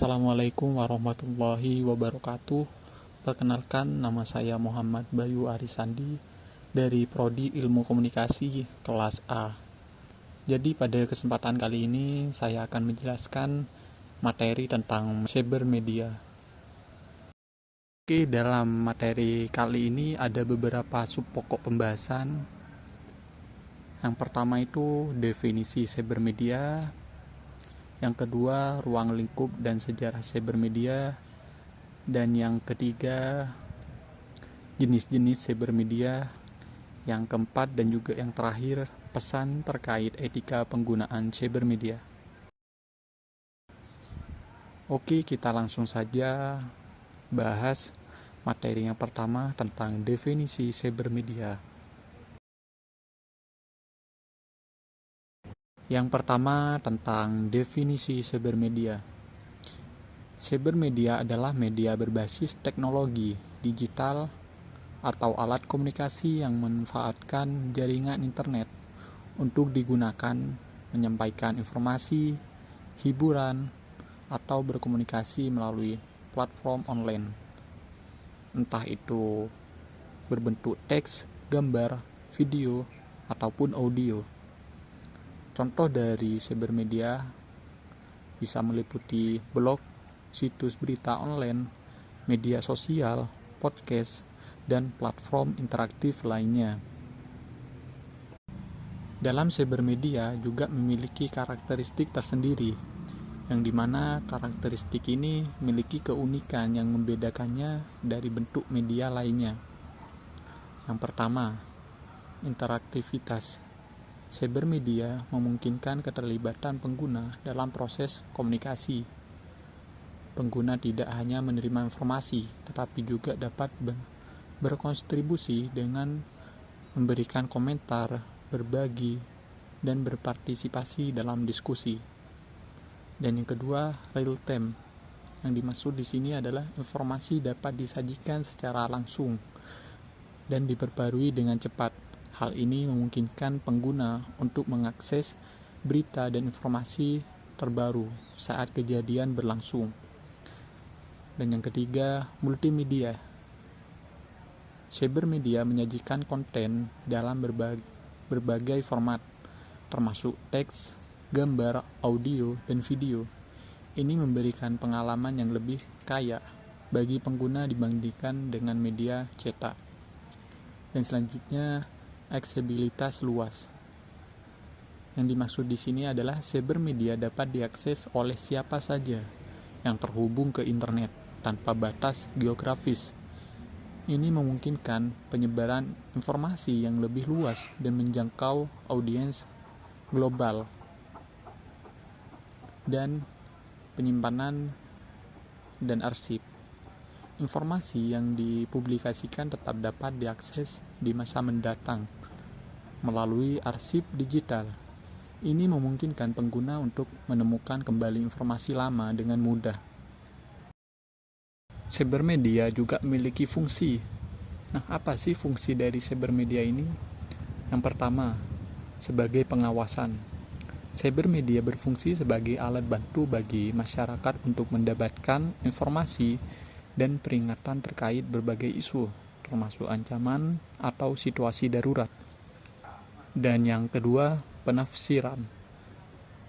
Assalamualaikum warahmatullahi wabarakatuh. Perkenalkan, nama saya Muhammad Bayu Arisandi dari Prodi Ilmu Komunikasi kelas A. Jadi pada kesempatan kali ini saya akan menjelaskan materi tentang cyber media. Oke, dalam materi kali ini ada beberapa sub pokok pembahasan. Yang pertama itu definisi cyber media. Yang kedua, ruang lingkup dan sejarah cyber media. Dan yang ketiga, jenis-jenis cyber media. Yang keempat dan juga yang terakhir, pesan terkait etika penggunaan cyber media. Oke, kita langsung saja bahas materi yang pertama tentang definisi cyber media. Yang pertama tentang definisi cyber media. Cyber media adalah media berbasis teknologi digital atau alat komunikasi yang memanfaatkan jaringan internet untuk digunakan menyampaikan informasi, hiburan, atau berkomunikasi melalui platform online. Entah itu berbentuk teks, gambar, video, ataupun audio. Contoh dari cyber media bisa meliputi blog, situs berita online, media sosial, podcast, dan platform interaktif lainnya. Dalam cyber media juga memiliki karakteristik tersendiri, yang dimana karakteristik ini memiliki keunikan yang membedakannya dari bentuk media lainnya. Yang pertama, interaktivitas. Cyber media memungkinkan keterlibatan pengguna dalam proses komunikasi. Pengguna tidak hanya menerima informasi, tetapi juga dapat berkontribusi dengan memberikan komentar, berbagi, dan berpartisipasi dalam diskusi. Dan yang kedua, real time. Yang dimaksud di sini adalah informasi dapat disajikan secara langsung dan diperbarui dengan cepat. Hal ini memungkinkan pengguna untuk mengakses berita dan informasi terbaru saat kejadian berlangsung. Dan yang ketiga, multimedia. Cyber media menyajikan konten dalam berbagai format, termasuk teks, gambar, audio, dan video. Ini memberikan pengalaman yang lebih kaya bagi pengguna dibandingkan dengan media cetak. Dan selanjutnya, aksesibilitas luas. Yang dimaksud di sini adalah cyber media dapat diakses oleh siapa saja yang terhubung ke internet tanpa batas geografis. Ini memungkinkan penyebaran informasi yang lebih luas dan menjangkau audiens global. Dan penyimpanan dan arsip. Informasi yang dipublikasikan tetap dapat diakses di masa mendatang melalui arsip digital. Ini memungkinkan pengguna untuk menemukan kembali informasi lama dengan mudah. Cyber media juga memiliki fungsi. Nah, apa sih fungsi dari cyber media ini? Yang pertama, sebagai pengawasan. Cyber media berfungsi sebagai alat bantu bagi masyarakat untuk mendapatkan informasi dan peringatan terkait berbagai isu, termasuk ancaman atau situasi darurat. Dan yang kedua, penafsiran.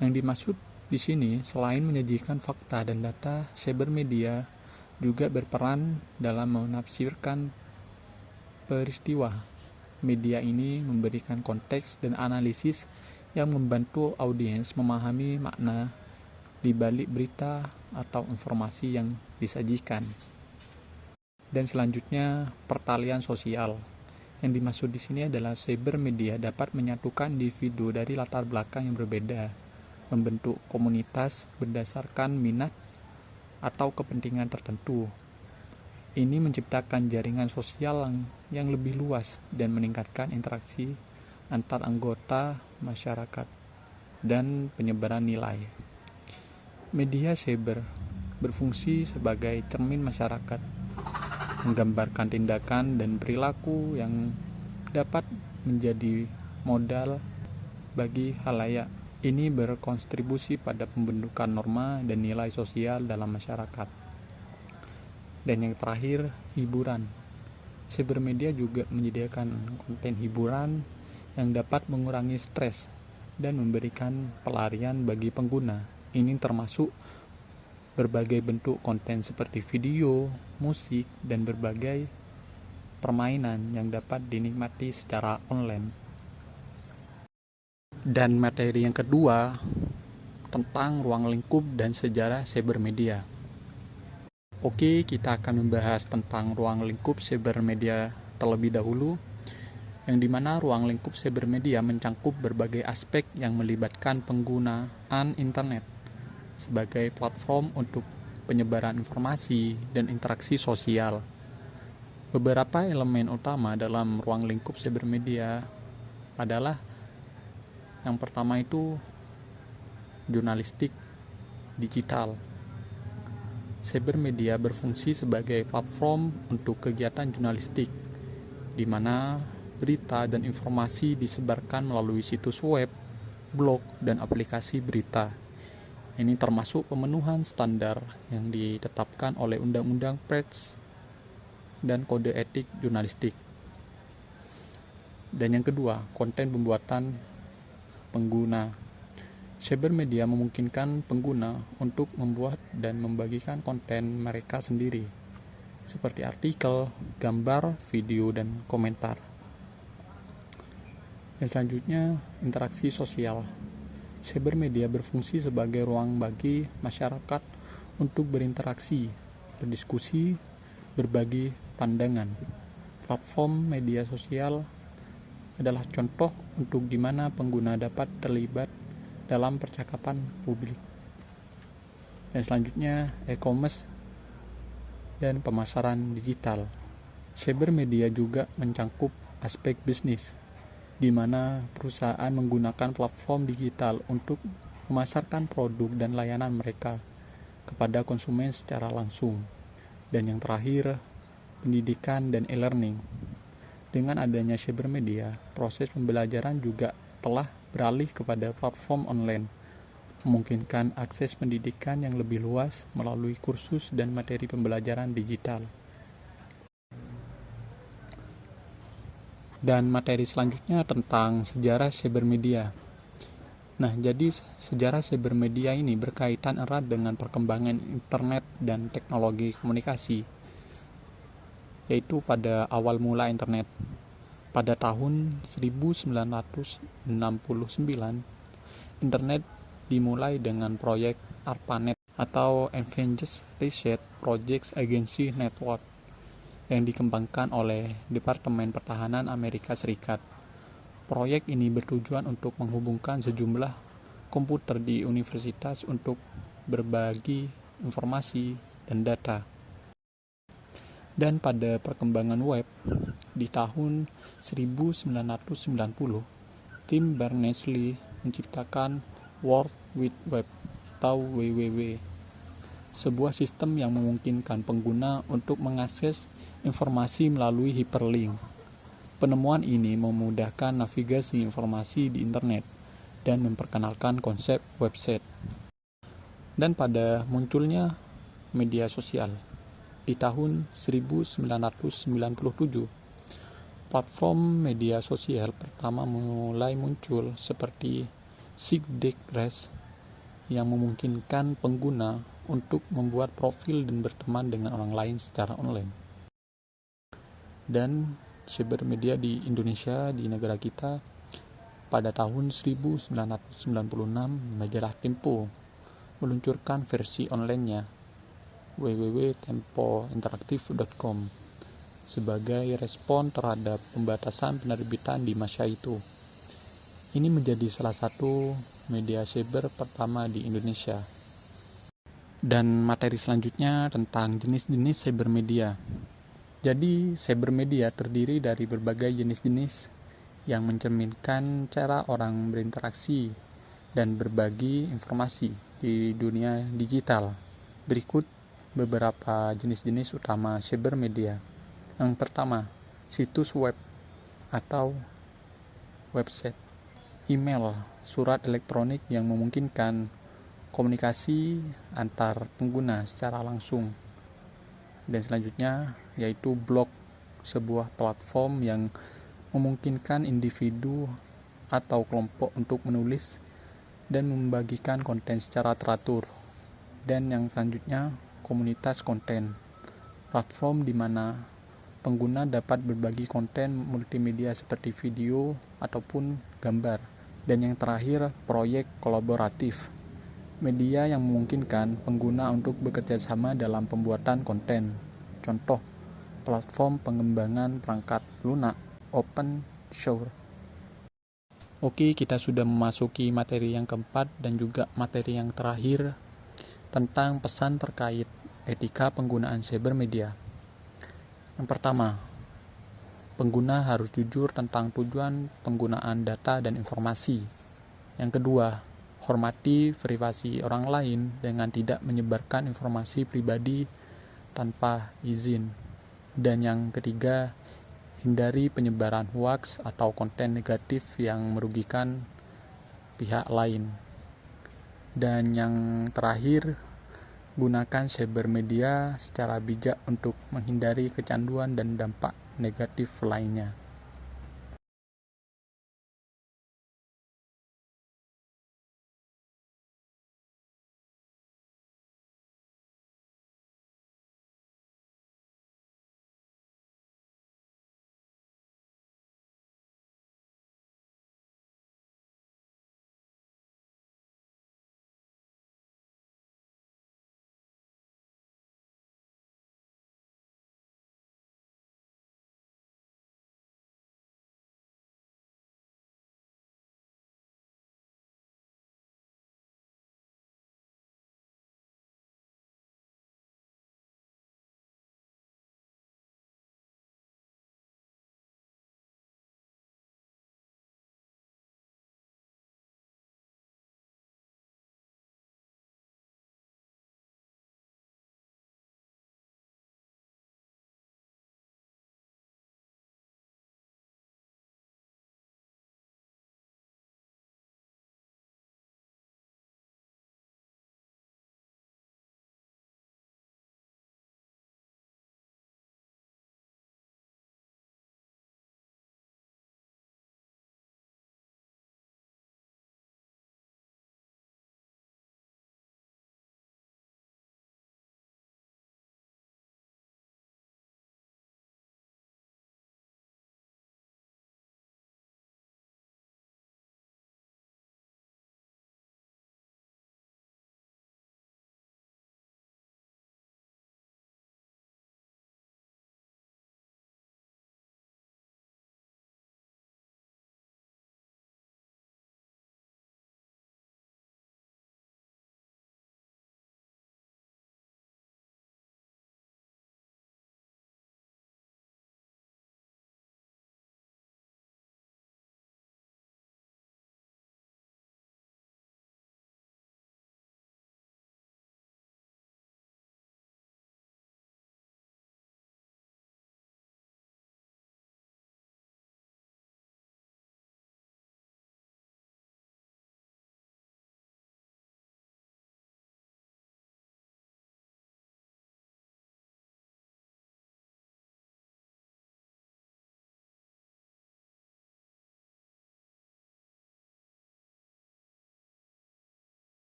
Yang dimaksud di sini selain menyajikan fakta dan data, cyber media juga berperan dalam menafsirkan peristiwa. Media ini memberikan konteks dan analisis yang membantu audiens memahami makna di balik berita atau informasi yang disajikan. Dan selanjutnya, pertalian sosial. Yang dimaksud di sini adalah cyber media dapat menyatukan individu dari latar belakang yang berbeda, membentuk komunitas berdasarkan minat atau kepentingan tertentu. Ini menciptakan jaringan sosial yang lebih luas dan meningkatkan interaksi antar anggota masyarakat dan penyebaran nilai. Media cyber berfungsi sebagai cermin masyarakat, menggambarkan tindakan dan perilaku yang dapat menjadi modal bagi khalayak Ini berkontribusi pada pembentukan norma dan nilai sosial dalam masyarakat. Dan yang terakhir, hiburan. Cybermedia juga menyediakan konten hiburan yang dapat mengurangi stres dan memberikan pelarian bagi pengguna. Ini termasuk berbagai bentuk konten seperti video, musik, dan berbagai permainan yang dapat dinikmati secara online. Dan materi yang kedua tentang ruang lingkup dan sejarah cybermedia. Oke, kita akan membahas tentang ruang lingkup cybermedia terlebih dahulu, yang dimana ruang lingkup cybermedia mencangkup berbagai aspek yang melibatkan penggunaan internet sebagai platform untuk penyebaran informasi dan interaksi sosial. Beberapa elemen utama dalam ruang lingkup cybermedia adalah yang pertama itu jurnalistik digital. Cybermedia berfungsi sebagai platform untuk kegiatan jurnalistik, di mana berita dan informasi disebarkan melalui situs web, blog, dan aplikasi berita. Ini termasuk pemenuhan standar yang ditetapkan oleh Undang-Undang Pers dan Kode Etik Jurnalistik. Dan yang kedua, konten pembuatan pengguna. Cybermedia memungkinkan pengguna untuk membuat dan membagikan konten mereka sendiri, seperti artikel, gambar, video, dan komentar. Dan selanjutnya, interaksi sosial. Cybermedia berfungsi sebagai ruang bagi masyarakat untuk berinteraksi, berdiskusi, berbagi pandangan. Platform media sosial adalah contoh untuk di mana pengguna dapat terlibat dalam percakapan publik. Dan selanjutnya, e-commerce dan pemasaran digital. Cybermedia juga mencangkup aspek bisnis, di mana perusahaan menggunakan platform digital untuk memasarkan produk dan layanan mereka kepada konsumen secara langsung. Dan yang terakhir, pendidikan dan e-learning. Dengan adanya cybermedia, proses pembelajaran juga telah beralih kepada platform online, memungkinkan akses pendidikan yang lebih luas melalui kursus dan materi pembelajaran digital. Dan materi selanjutnya tentang sejarah cybermedia. Nah, jadi sejarah cybermedia ini berkaitan erat dengan perkembangan internet dan teknologi komunikasi, yaitu pada awal mula internet. Pada tahun 1969, internet dimulai dengan proyek ARPANET atau Advanced Research Projects Agency Network yang dikembangkan oleh Departemen Pertahanan Amerika Serikat. Proyek ini bertujuan untuk menghubungkan sejumlah komputer di universitas untuk berbagi informasi dan data. Dan pada perkembangan web, di tahun 1990, tim Berners-Lee menciptakan World Wide Web atau WWW, sebuah sistem yang memungkinkan pengguna untuk mengakses informasi melalui hyperlink. Penemuan ini memudahkan navigasi informasi di internet dan memperkenalkan konsep website. Dan pada munculnya media sosial, di tahun 1997, platform media sosial pertama mulai muncul seperti Sigdegress yang memungkinkan pengguna untuk membuat profil dan berteman dengan orang lain secara online. Dan cybermedia di Indonesia, di negara kita, pada tahun 1996 majalah Tempo meluncurkan versi online-nya www.tempointeraktif.com sebagai respon terhadap pembatasan penerbitan di masa itu. Ini menjadi salah satu media cyber pertama di Indonesia. Dan materi selanjutnya tentang jenis-jenis cybermedia. Jadi, cybermedia terdiri dari berbagai jenis-jenis yang mencerminkan cara orang berinteraksi dan berbagi informasi di dunia digital. Berikut beberapa jenis-jenis utama cybermedia. Yang pertama, situs web atau website. Email, surat elektronik yang memungkinkan komunikasi antar pengguna secara langsung. Dan selanjutnya yaitu blog, sebuah platform yang memungkinkan individu atau kelompok untuk menulis dan membagikan konten secara teratur. Dan yang selanjutnya, komunitas konten, platform di mana pengguna dapat berbagi konten multimedia seperti video ataupun gambar. Dan yang terakhir, proyek kolaboratif, media yang memungkinkan pengguna untuk bekerja sama dalam pembuatan konten. Contoh, platform pengembangan perangkat lunak, open source. Oke, kita sudah memasuki materi yang keempat dan juga materi yang terakhir tentang pesan terkait etika penggunaan cybermedia. Yang pertama, pengguna harus jujur tentang tujuan penggunaan data dan informasi. Yang kedua, hormati privasi orang lain dengan tidak menyebarkan informasi pribadi tanpa izin. Dan yang ketiga, hindari penyebaran hoaks atau konten negatif yang merugikan pihak lain. Dan yang terakhir, gunakan cybermedia secara bijak untuk menghindari kecanduan dan dampak negatif lainnya.